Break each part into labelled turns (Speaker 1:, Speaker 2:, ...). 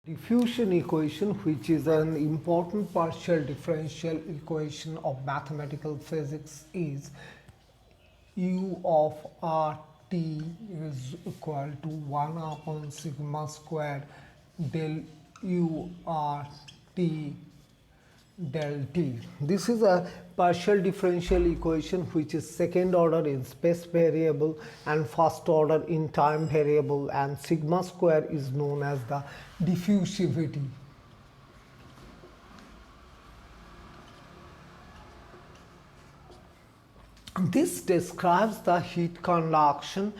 Speaker 1: Diffusion equation, which is an important partial differential equation of mathematical physics, is u of t is equal to 1 upon sigma squared del u t del t. This is a partial differential equation which is second order in space variable and first order in time variable, and sigma square is known as the diffusivity. This describes the heat conduction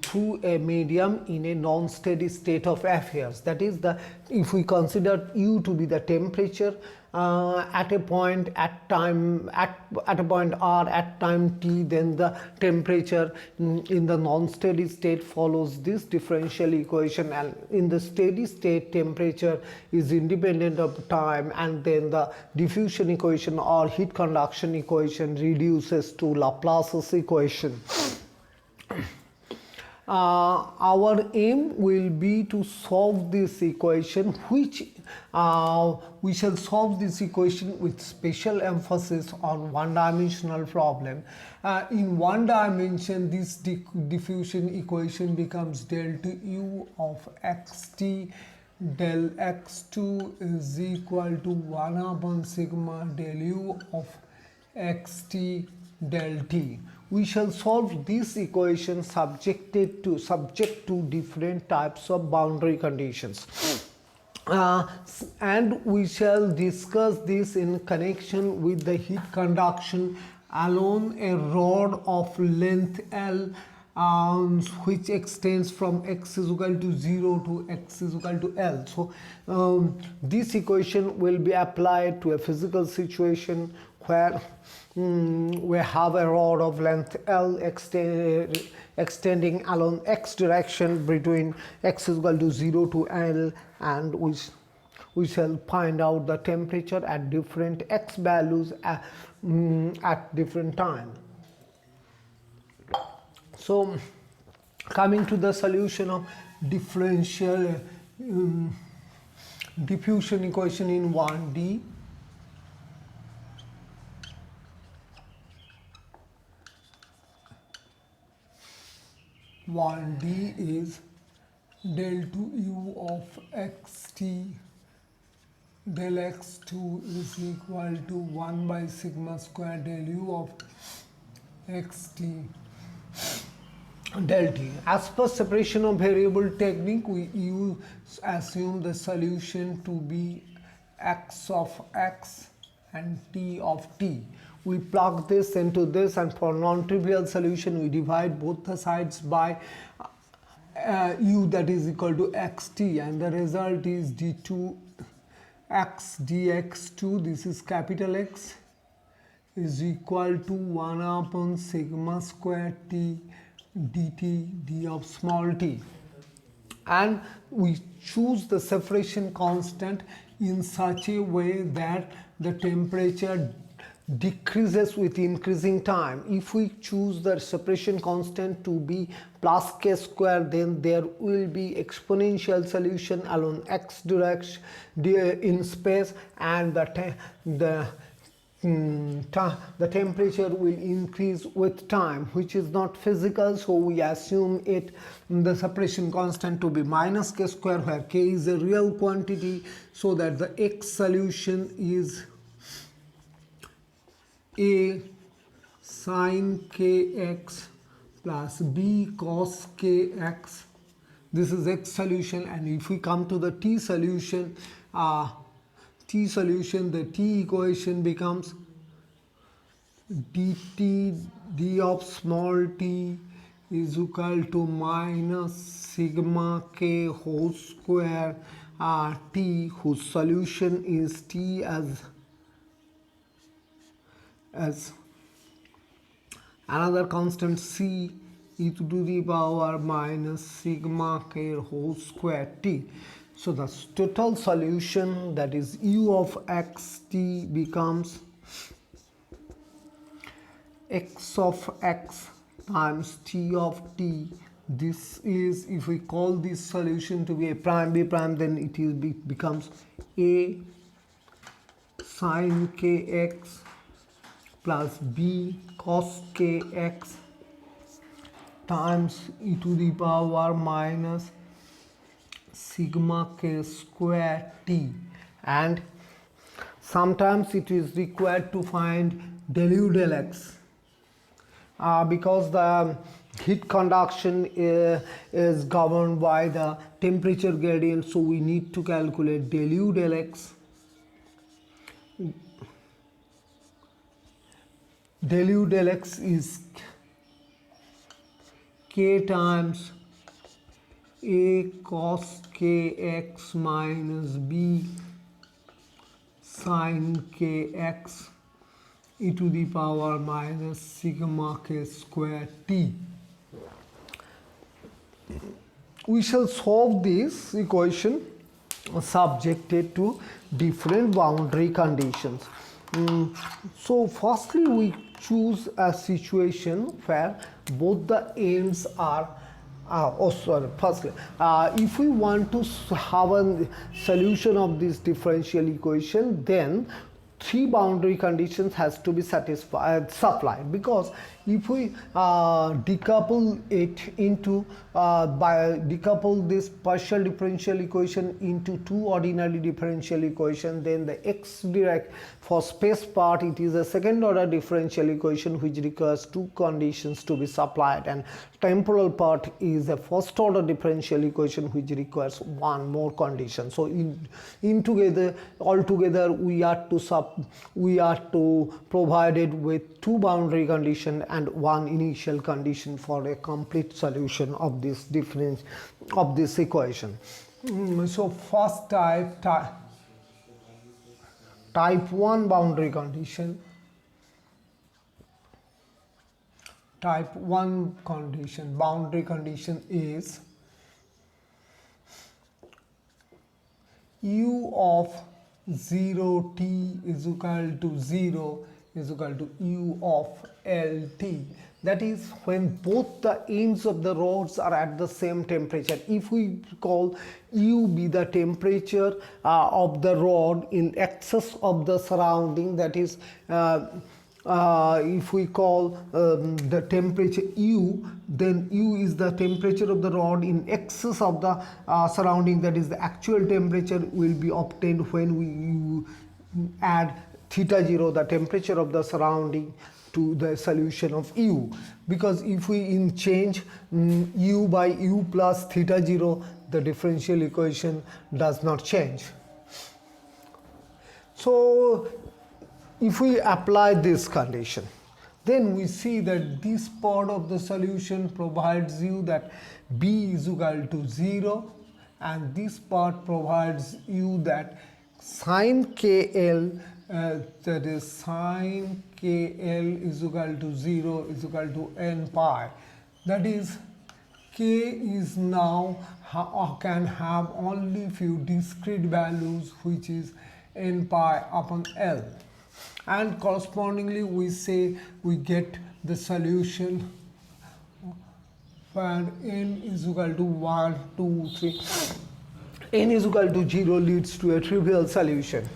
Speaker 1: through a medium in a non-steady state of affairs. That is, if we consider U to be the temperature at a point at a point R at time t, then the temperature in the non-steady state follows this differential equation, and in the steady state temperature is independent of time, and then the diffusion equation or heat conduction equation reduces to Laplace's equation. Our aim will be to solve this equation, which we shall solve this equation with special emphasis on one-dimensional problem. In one dimension, this diffusion equation becomes del to u of xt del x2 is equal to 1 upon sigma del u of xt del t. We shall solve this equation subject to different types of boundary conditions. And we shall discuss this in connection with the heat conduction along a rod of length L, which extends from x is equal to 0 to x is equal to L. So this equation will be applied to a physical situation where we have a rod of length L extending along x direction between x is equal to 0 to L, and we shall find out the temperature at different x values at different time. So coming to the solution of differential diffusion equation in 1D. 1D is del to u of xt del x2 is equal to 1 by sigma square del u of xt del t. As per separation of variable technique, we assume the solution to be x of x and t of t. We plug this into this, and for non-trivial solution we divide both the sides by u, that is equal to xt, and the result is d2 x dx2, this is capital X, is equal to 1 upon sigma square t dt d of small t. And we choose the separation constant in such a way that the temperature decreases with increasing time. If we choose the separation constant to be plus k square, then there will be exponential solution along x direction in space, and the temperature will increase with time, which is not physical. So we assume the separation constant to be minus k square, where k is a real quantity, so that the x solution is a sin kx plus b cos kx. This is x solution. And if we come to the t solution, the t equation becomes dt d of small t is equal to minus sigma k whole square t, whose solution is t as another constant c e to the power minus sigma k whole square t. So the total solution, that is u of xt, becomes x of x times t of t This is, if we call this solution to be a prime b prime, then it is becomes a sin kx plus b cos kx times e to the power minus sigma k square t, and sometimes it is required to find del u del x because the heat conduction is governed by the temperature gradient, so we need to calculate del u del x. Del u del x is k times a cos kx minus b sin kx e to the power minus sigma k square t. We shall solve this equation subjected to different boundary conditions. So firstly we choose a situation where both the ends are firstly, if we want to have a solution of this differential equation, then three boundary conditions has to be supplied, because if we decouple it into decouple this partial differential equation into two ordinary differential equation, then the x direct for space part it is a second order differential equation which requires two conditions to be supplied, and temporal part is a first order differential equation which requires one more condition. So altogether we are to provided with two boundary condition and one initial condition for a complete solution of this equation. So first type 1 boundary condition. Type 1 boundary condition is u of 0t is equal to 0 is equal to u of Lt. That is when both the ends of the rods are at the same temperature. If we call U be the temperature of the rod in excess of the surrounding, that is if we call the temperature U, then U is the temperature of the rod in excess of the surrounding, that is the actual temperature will be obtained when we add theta 0, the temperature of the surrounding, to the solution of U. Because if we change U by U plus theta 0, the differential equation does not change. So if we apply this condition, then we see that this part of the solution provides you that B is equal to 0, and this part provides you that sin KL, that is sin KL is equal to 0 is equal to n pi. That is, K is now can have only few discrete values, which is n pi upon L. And correspondingly we say we get the solution where n is equal to 1, 2, 3. N is equal to 0 leads to a trivial solution.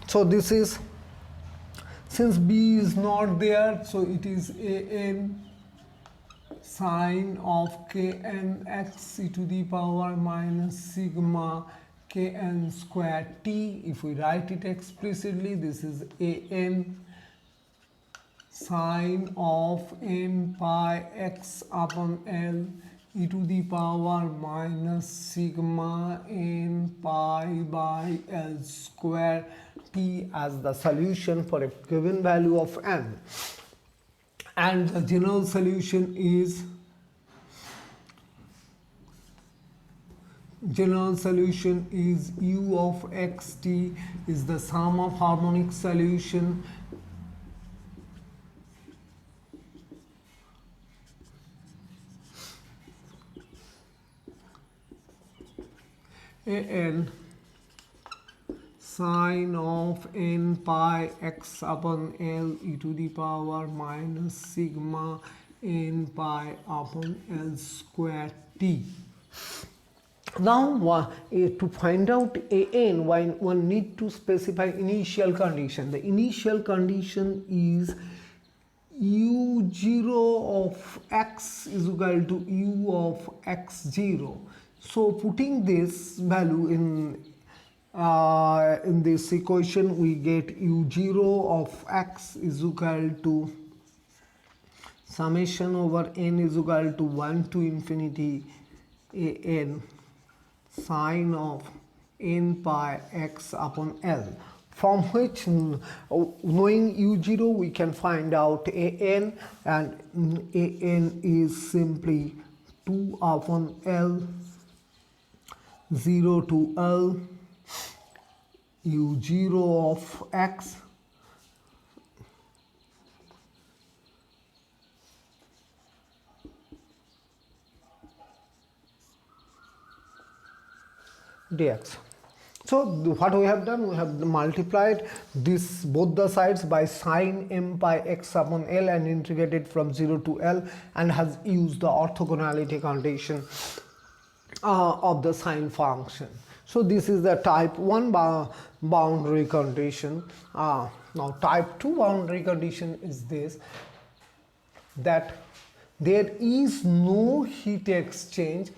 Speaker 1: So this is, since B is not there, so it is an sine of knx e to the power minus sigma kn square t. If we write it explicitly, this is an sine of n pi x upon L e to the power minus sigma n pi by L square t as the solution for a given value of n. And the general solution is u of xt is the sum of harmonic solution an sine of n pi x upon L e to the power minus sigma n pi upon L square t. Now to find out an, one need to specify initial condition. The initial condition is u0 of x is equal to u of x0. So putting this value in this equation, we get u0 of x is equal to summation over n is equal to 1 to infinity an sine of n pi x upon L, from which knowing u0 we can find out an, and an is simply 2 upon L 0 to L u0 of x dx. So what we have done, we have multiplied this both the sides by sine m pi x upon L and integrated from 0 to L, and has used the orthogonality condition of the sine function. So this is the type 1 boundary condition. Now type 2 boundary condition is this, that there is no heat exchange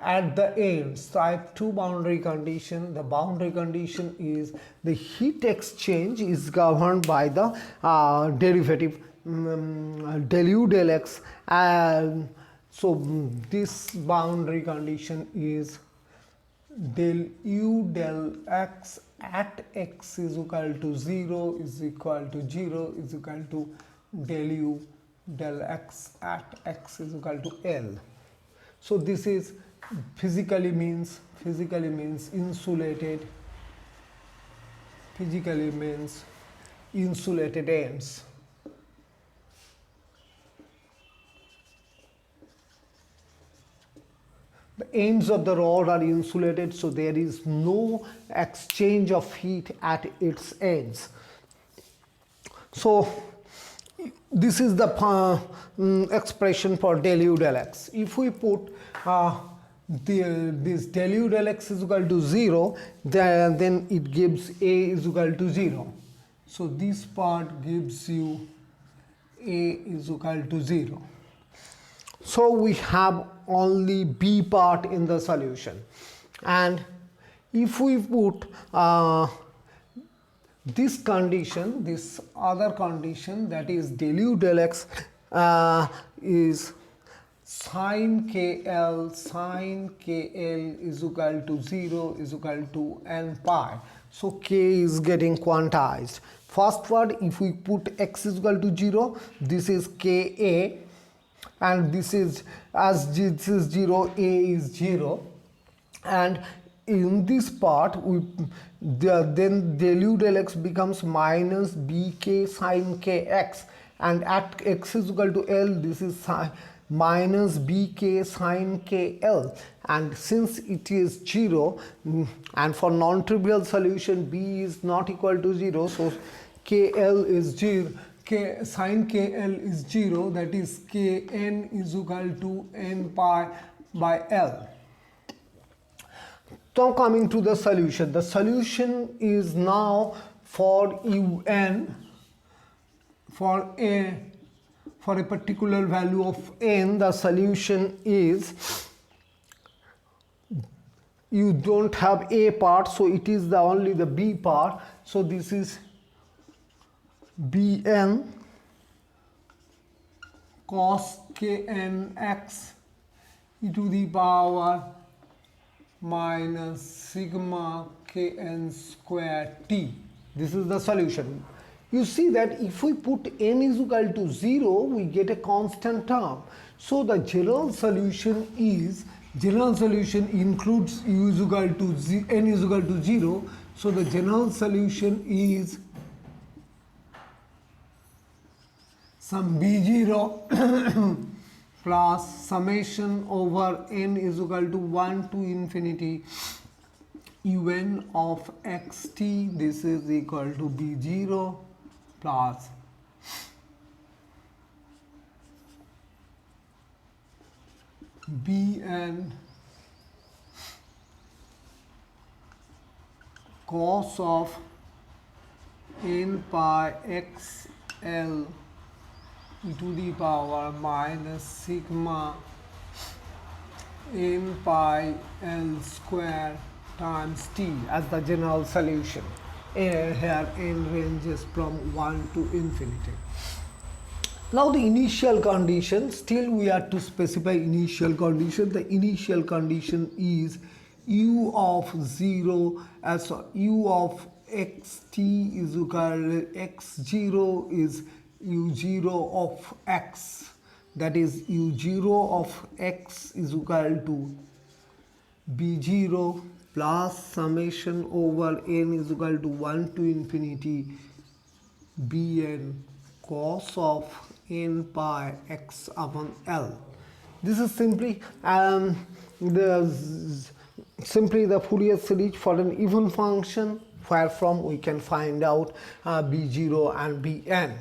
Speaker 1: at the ends. Type 2 boundary condition, the boundary condition is the heat exchange is governed by the derivative del u del x, and so this boundary condition is del u del x at x is equal to 0 is equal to 0 is equal to del u del x at x is equal to L. So this is physically means insulated ends. The ends of the rod are insulated, so there is no exchange of heat at its ends. So this is the expression for del u del x. If we put this del u del x is equal to 0, then it gives a is equal to 0. So this part gives you a is equal to 0. So we have only b part in the solution, and if we put this condition, this other condition, that is del u del x is sine kl is equal to 0 is equal to n pi. So k is getting quantized. First word, if we put x is equal to 0, this is ka, and this is, as this is 0, a is 0, and in this part then del u del x becomes minus bk sine kx, and at x is equal to L, this is minus bk sine kl, and since it is 0 and for non-trivial solution b is not equal to 0, so kl is 0, sine kl is 0, that is kn is equal to n pi by L. Now coming to the solution is now for un, for a particular value of n, the solution is, you don't have a part, so it is only the b part, so this is bn cos knx e to the power minus sigma kn square t. This is the solution. You see that if we put n is equal to 0, we get a constant term. So the general solution includes u is equal to n is equal to 0. So the general solution is some b0 plus summation over n is equal to 1 to infinity un of xt, this is equal to b0 plus bn cos of n pi xl e to the power minus sigma n pi l square times t as the general solution. Here n ranges from 1 to infinity. Now the initial condition, still we have to specify initial condition. The initial condition is u of 0 as u of xt is equal x0 is u0 of x, that is u0 of x is equal to b0 plus summation over n is equal to 1 to infinity bn cos of n pi x upon l. This is simply the Fourier series for an even function, where from we can find out b0 and bn.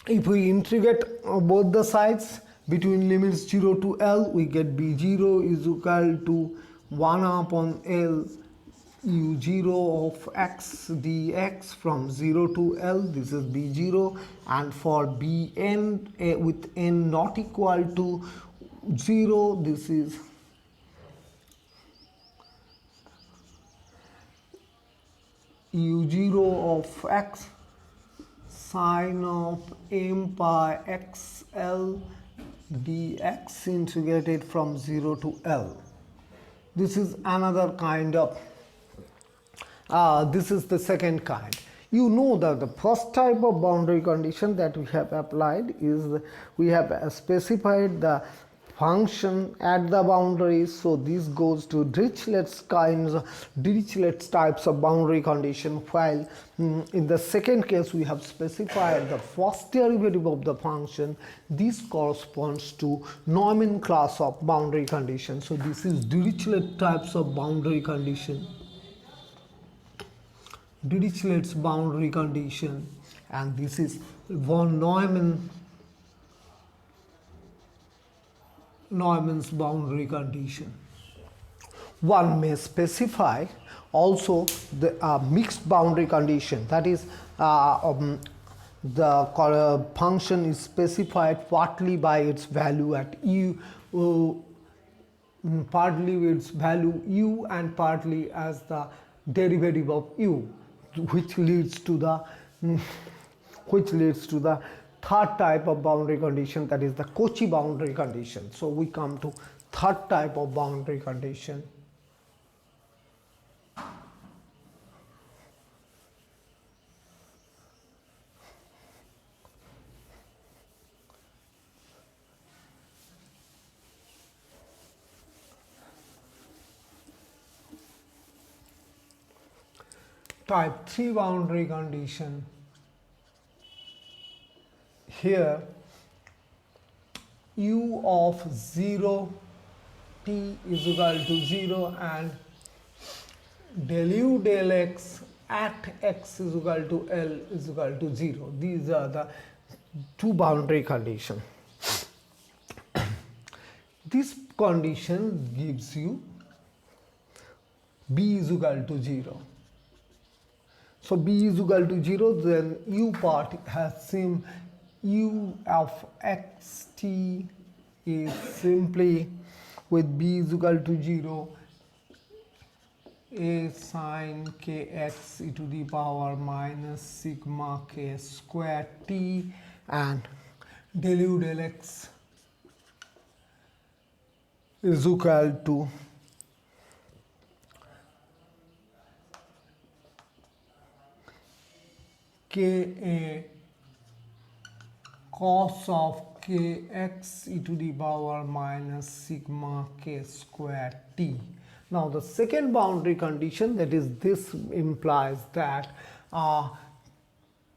Speaker 1: If we integrate both the sides between limits 0 to L, we get b0 is equal to 1 upon L u0 of x dx from 0 to L, this is b0, and for bn with n not equal to 0, this is u0 of x sine of m pi xl dx integrated from 0 to L. This is another kind of, this is the second kind. You know that the first type of boundary condition that we have applied is we have specified the function at the boundaries. So this goes to Dirichlet's types of boundary condition, while in the second case we have specified the first derivative of the function. This corresponds to Neumann class of boundary condition. So this is Dirichlet types of boundary condition, Dirichlet's boundary condition, and this is von Neumann's boundary condition. One may specify also the mixed boundary condition, that is the function is specified partly by its value at u, partly its value u, and partly as the derivative of u, which leads to the third type of boundary condition, that is the Kochi boundary condition. So we come to third type of boundary condition. Type 3 boundary condition. Here u of 0 t is equal to 0 and del u del x at x is equal to L is equal to 0. These are the two boundary conditions. This condition gives you b is equal to 0. So b is equal to 0, then u part has same u of xt is simply with b is equal to 0 a sine kx e to the power minus sigma k square t, and del u del x is equal to ka cos of kx e to the power minus sigma k square t. Now the second boundary condition, that is this implies that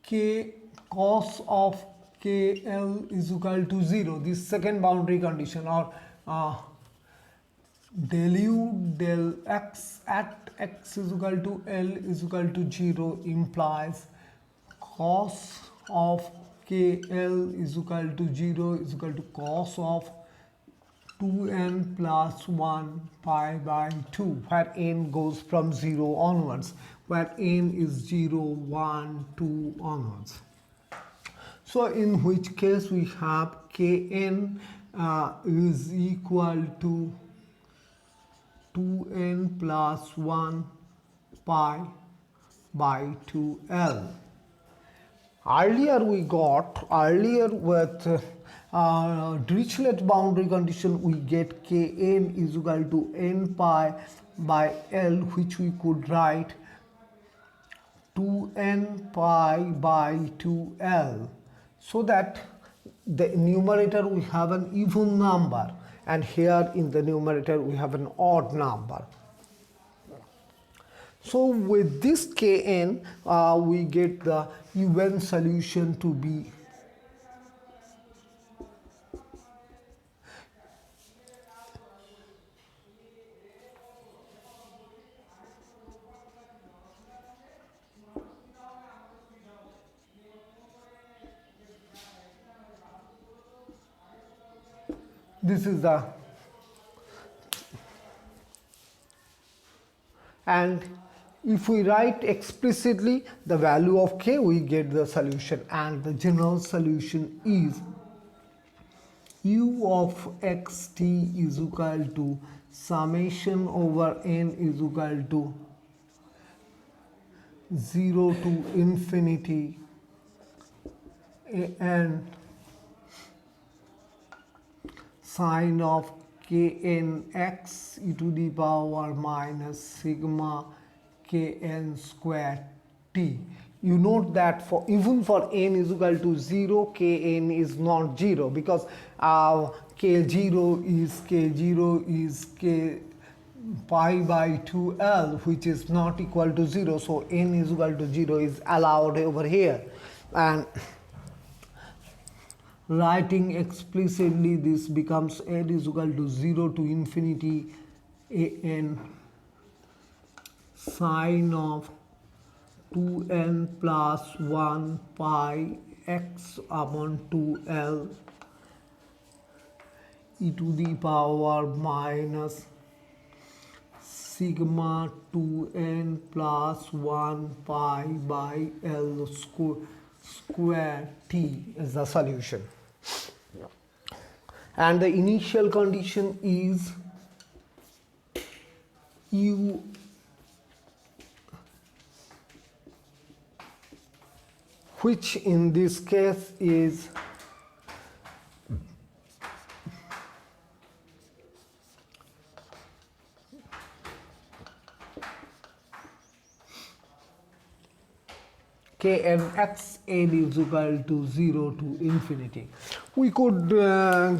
Speaker 1: k cos of kl is equal to 0. This second boundary condition, or del u del x at x is equal to L is equal to 0 implies cos of KL is equal to 0 is equal to cos of 2n plus 1 pi by 2, where n goes from 0 onwards, where n is 0, 1, 2 onwards. So in which case we have Kn is equal to 2n plus 1 pi by 2L. Earlier with Dirichlet boundary condition, we get Kn is equal to n pi by L, which we could write 2n pi by 2L, so that the numerator we have an even number and here in the numerator we have an odd number. So with this Kn we get the even solution to be this is the, and if we write explicitly the value of k, we get the solution, and the general solution is u of xt is equal to summation over n is equal to 0 to infinity and sine of knx e to the power minus sigma kn square t. You note that for even for n is equal to 0, kn is not 0, because k0 is k pi by 2L, which is not equal to 0, so n is equal to 0 is allowed over here. And writing explicitly, this becomes n is equal to 0 to infinity an sine of 2n plus 1 pi x upon 2L e to the power minus sigma 2n plus 1 pi by L square t is the solution. And the initial condition is u which in this case is knx n is equal to 0 to infinity. We could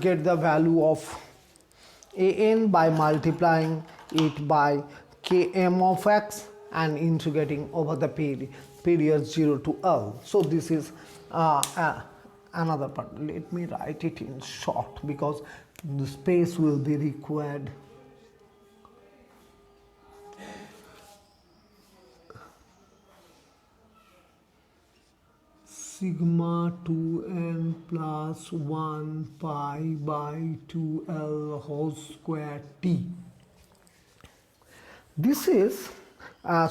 Speaker 1: get the value of an by multiplying it by km of x and integrating over the period 0 to L. So this is another part. Let me write it in short because the space will be required. Sigma 2n plus 1 pi by 2L whole square t. This is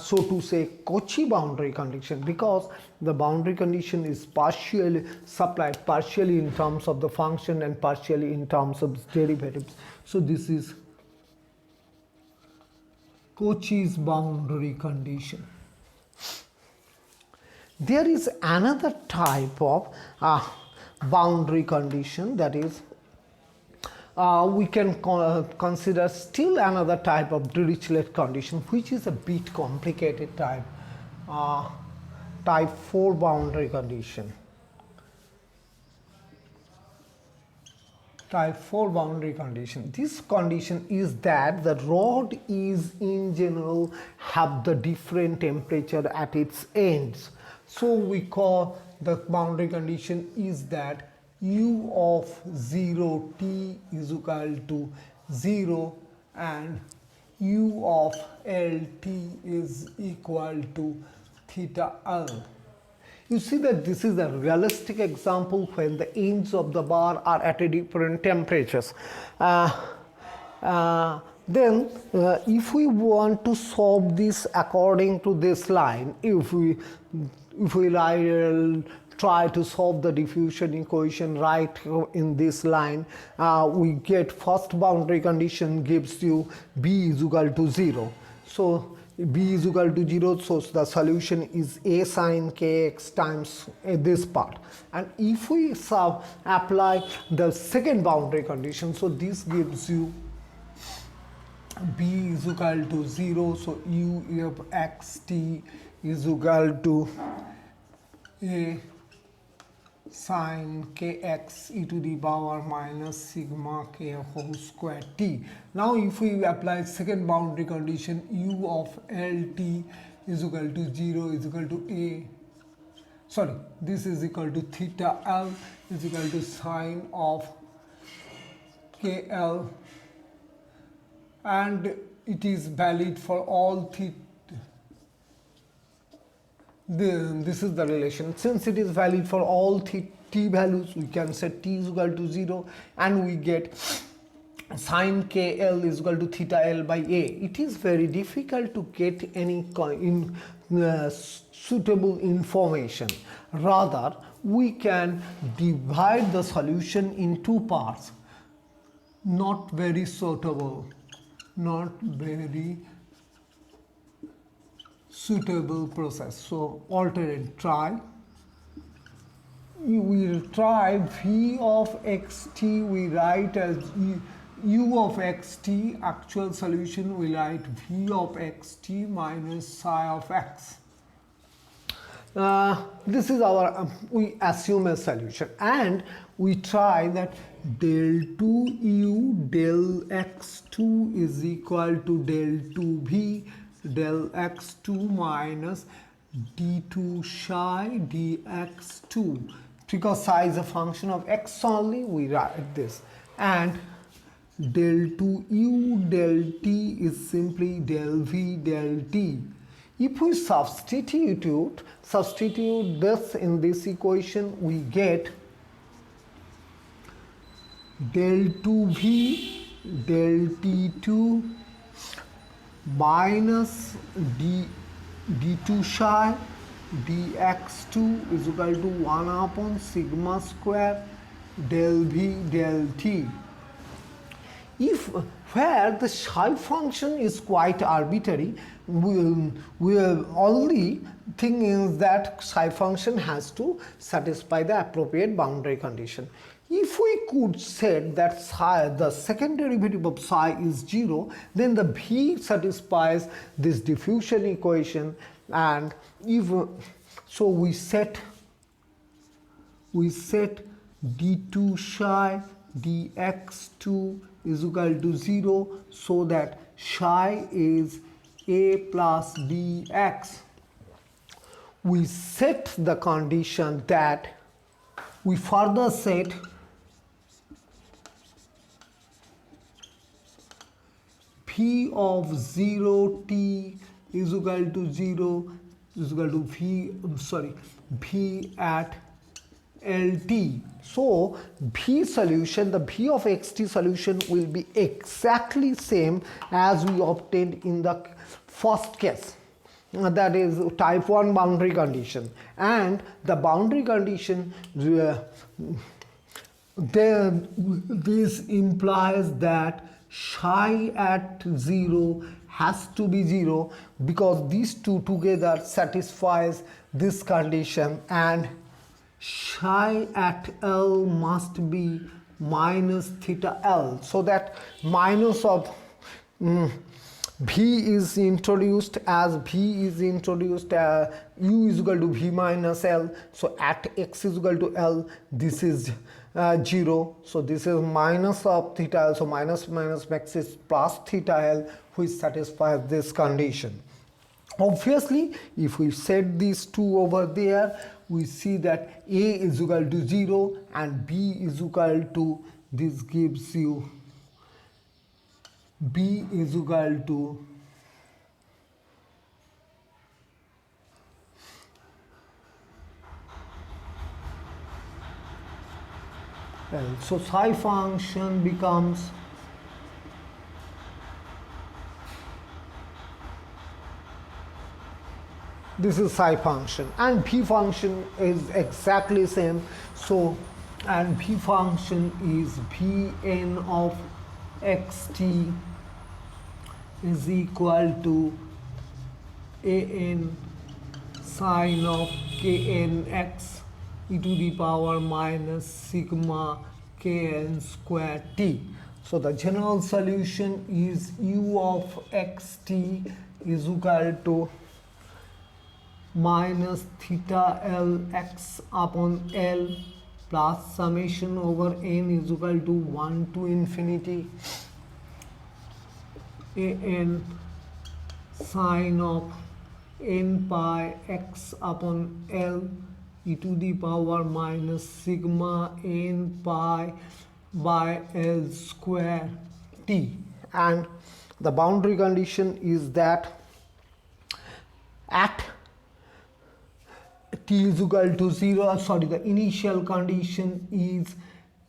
Speaker 1: so to say Kochi boundary condition, because the boundary condition is partially supplied partially in terms of the function and partially in terms of derivatives. So this is Kochi's boundary condition. There is another type of boundary condition, that is we can consider still another type of Dirichlet condition, which is a bit complicated type, type 4 boundary condition. Type 4 boundary condition. This condition is that the rod is in general have the different temperature at its ends. So we call the boundary condition is that u of 0 t is equal to 0 and u of lt is equal to theta L. You see that this is a realistic example when the ends of the bar are at a different temperatures. Then if we want to solve this according to this line, if we try to solve the diffusion equation right in this line, we get first boundary condition gives you b is equal to 0. So b is equal to 0, so the solution is a sine kx times this part. And if we apply the second boundary condition, so this gives you b is equal to 0, so u of xt is equal to a sine kx e to the power minus sigma k whole square t. Now if we apply second boundary condition, u of lt is equal to 0 is equal to this is equal to theta L is equal to sine of kl, and it is valid for all theta. This is the relation. Since it is valid for all t values, we can set t is equal to 0, and we get sine kl is equal to theta L by a. It is very difficult to get any suitable information. Rather, we can divide the solution in two parts. Not very suitable process. So alternate try. We will try v of xt, we write as u of xt, actual solution we write v of xt minus psi of x. This is our, we assume a solution, and we try that del 2u del x2 is equal to del 2v del x2 minus d2 psi dx2. Because psi is a function of x only, we write this, and del 2u del t is simply del v del t. If we substitute this in this equation, we get del 2v del t2 minus d2 psi dx2 is equal to 1 upon sigma square del v del t. If where the psi function is quite arbitrary, only thing is that psi function has to satisfy the appropriate boundary condition. If we could set that psi, the second derivative of psi is 0, then the v satisfies this diffusion equation, and if so we set d2 psi dx2 is equal to 0, so that psi is a plus dx. We set the condition that we further set p of 0t is equal to 0 is equal to v at lt. So v solution, the v of xt solution will be exactly same as we obtained in the first case, that is type 1 boundary condition. And the boundary condition then this implies that psi at 0 has to be 0, because these two together satisfies this condition, and psi at L must be minus theta L, so that minus of v is introduced, as v is introduced, u is equal to v minus L, so at x is equal to L, this is 0, so this is minus of theta L, so minus makes it plus theta L, which satisfies this condition. Obviously, if we set these two over there, we see that a is equal to 0 and b is equal to, this gives you B is equal to L. So psi function becomes this is psi function, and p function is exactly same. So and p function is Pn of xt is equal to An sine of knx e to the power minus sigma kn square t. So the general solution is u of xt is equal to minus theta L x upon L plus summation over n is equal to 1 to infinity An sine of n pi x upon L e to the power minus sigma n pi by L square t. And the boundary condition is that at t is equal to 0, the initial condition is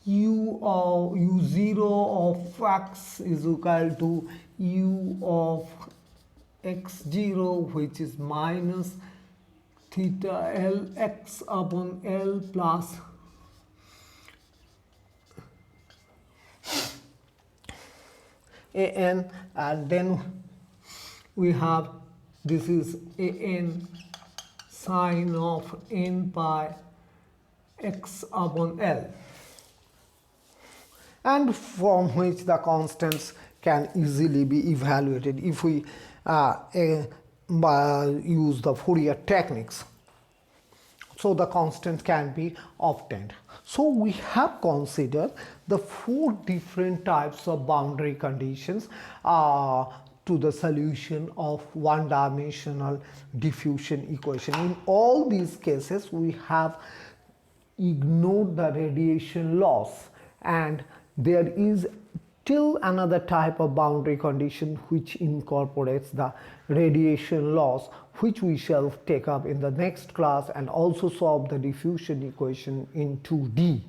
Speaker 1: u0 of x is equal to u of x0, which is minus theta L x upon L plus An, and then we have this is An sine of n pi x upon L, and from which the constants can easily be evaluated if we use the Fourier techniques. So the constant can be obtained. So we have considered the 4 different types of boundary conditions to the solution of one-dimensional diffusion equation. In all these cases, we have ignored the radiation loss, and there is still another type of boundary condition which incorporates the radiation loss, which we shall take up in the next class and also solve the diffusion equation in 2D.